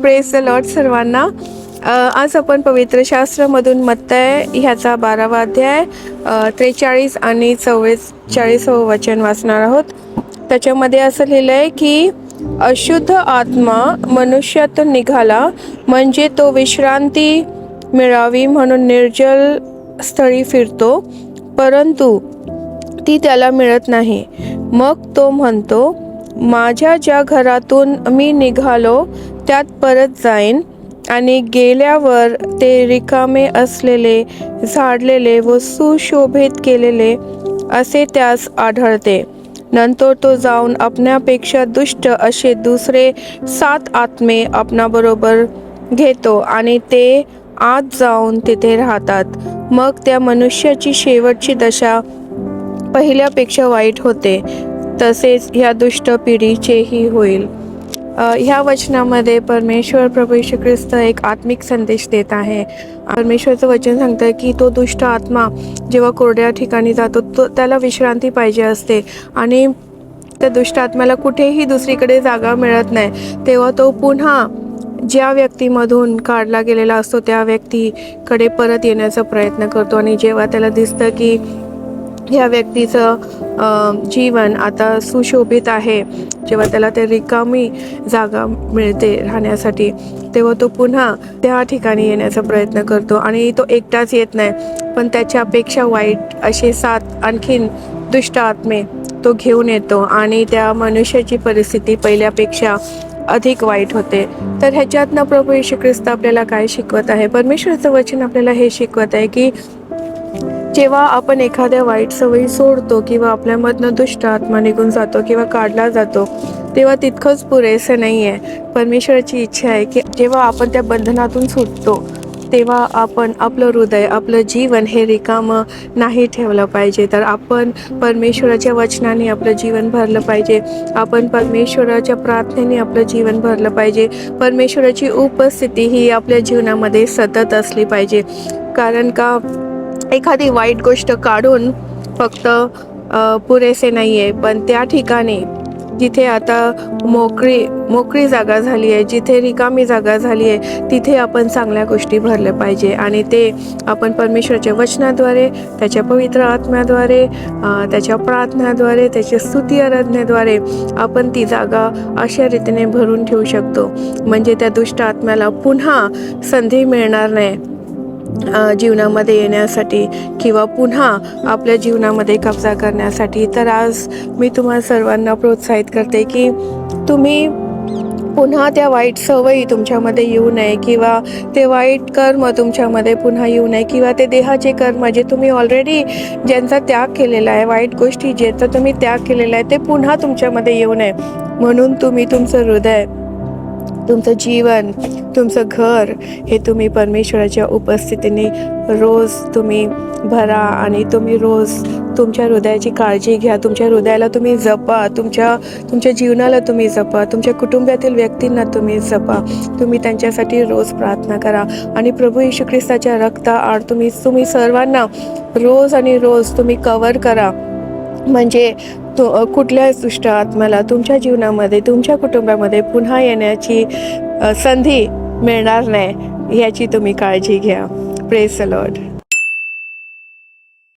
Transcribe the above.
Praise the Lord सर्वांना. आज आपण पवित्र शास्त्रामधून मत्तय ह्याचा 12वा अध्याय 43 आणि 44 वचन वाचणार आहोत. त्याच्यामध्ये असं लिहिलं आहे की अशुद्ध आत्मा मनुष्यातून निघाला, म्हणजे तो विश्रांती मिळावी म्हणून निर्जल स्थळी फिरतो, परंतु ती त्याला मिळत नाही. मग तो म्हणतो, माझ्या ज्या घरातून मी निघालो त्यात परत जाईन. आणि गेल्यावर ते रिकामे असलेले, झाडलेले व सुशोभित केलेले असे त्यास आढळते. नंतर तो जाऊन आपल्यापेक्षा दुष्ट असे दुसरे 7 आत्मे आपणाबरोबर घेतो आणि ते आत जाऊन तिथे राहतात. मग त्या मनुष्याची शेवटची दशा पहिल्यापेक्षा वाईट होते. तसेच ह्या दुष्ट पिढीचेही होईल. ह्या वचनामध्ये परमेश्वर प्रभू येशू ख्रिस्त एक आत्मिक संदेश देत आहे. परमेश्वरचं वचन सांगतं की तो दुष्ट आत्मा जेव्हा कोरड्या ठिकाणी जातो तो त्याला विश्रांती पाहिजे असते आणि त्या दुष्ट आत्म्याला कुठेही दुसरीकडे जागा मिळत नाही. तेव्हा तो पुन्हा ज्या व्यक्तीमधून काढला गेलेला असतो त्या व्यक्तीकडे परत येण्याचा प्रयत्न करतो. आणि जेव्हा त्याला दिसतं की ह्या व्यक्तीचं जीवन आता सुशोभित आहे, जेव्हा त्याला ते रिकामी जागा मिळते राहण्यासाठी, तेव्हा तो पुन्हा त्या ठिकाणी येण्याचा प्रयत्न करतो. आणि तो एकटाच येत नाही, पण त्याच्यापेक्षा वाईट असे 7 आणखीन दुष्ट आत्मे तो घेऊन येतो आणि त्या मनुष्याची परिस्थिती पहिल्यापेक्षा अधिक वाईट होते. तर ह्याच्यातनं प्रभू येशू ख्रिस्त आपल्याला काय शिकवत आहे? परमेश्वराचं वचन आपल्याला हे शिकवत आहे की जेव्हा आपण एखाद्या वाईट सवयी सोडतो किंवा आपल्यामधनं दुष्ट आत्मा निघून जातो किंवा काढला जातो, तेव्हा तितकंच पुरेसं नाही आहे. परमेश्वराची इच्छा आहे की जेव्हा आपण त्या बंधनातून सुटतो तेव्हा आपण आपलं हृदय, आपलं जीवन हे रिकामं नाही ठेवलं पाहिजे. तर आपण परमेश्वराच्या वचनाने आपलं जीवन भरलं पाहिजे. आपण परमेश्वराच्या प्रार्थनेने आपलं जीवन भरलं पाहिजे. परमेश्वराची उपस्थिती ही आपल्या जीवनामध्ये सतत असली पाहिजे. कारण का एखादी वाईट गोष्ट काढून फक्त पुरेसे नाही आहे, पण त्या ठिकाणी जिथे आता मोकळी जागा झाली आहे, जिथे रिकामी जागा झाली आहे, तिथे आपण चांगल्या गोष्टी भरल्या पाहिजे. आणि ते आपण परमेश्वराच्या वचनाद्वारे, त्याच्या पवित्र आत्म्याद्वारे, त्याच्या प्रार्थनाद्वारे, त्याच्या स्तुती आराधनेद्वारे आपण ती जागा अशा रीतीने भरून ठेवू शकतो, म्हणजे त्या दुष्ट आत्म्याला पुन्हा संधी मिळणार नाही जीवनामध्ये येण्यासाठी किंवा पुन्हा आपल्या जीवनामध्ये कब्जा करण्यासाठी. तर आज मी तुम्हा सर्वांना प्रोत्साहित करते की तुम्ही पुन्हा त्या वाईट सवयी तुमच्यामध्ये येऊ नये किंवा ते वाईट कर्म तुमच्यामध्ये पुन्हा येऊ नये किंवा ते देहाचे कर्म जे तुम्ही ऑलरेडी ज्यांचा त्याग केलेला आहे, वाईट गोष्टी ज्याचा तुम्ही त्याग केलेला आहे, ते पुन्हा तुमच्यामध्ये येऊ नये. म्हणून तुम्ही तुमचं हृदय, तुमचं जीवन, तुमचं घर हे तुम्ही परमेश्वराच्या उपस्थितीने रोज तुम्ही भरा आणि तुम्ही रोज तुमच्या हृदयाची काळजी घ्या. तुमच्या हृदयाला तुम्ही जपा, तुमच्या जीवनाला तुम्ही जपा, तुमच्या कुटुंबातील व्यक्तींना तुम्ही जपा. तुम्ही त्यांच्यासाठी रोज प्रार्थना करा आणि प्रभू येशू ख्रिस्ताच्या रक्ताआड तुम्ही सर्वांना रोज आणि रोज तुम्ही कव्हर करा. म्हणजे कुठल्याच दुष्ट आत्म्याला तुमच्या जीवनामध्ये, तुमच्या कुटुंबामध्ये पुन्हा येण्याची संधी मिळणार नाही, याची तुम्ही काळजी घ्या. Praise the Lord.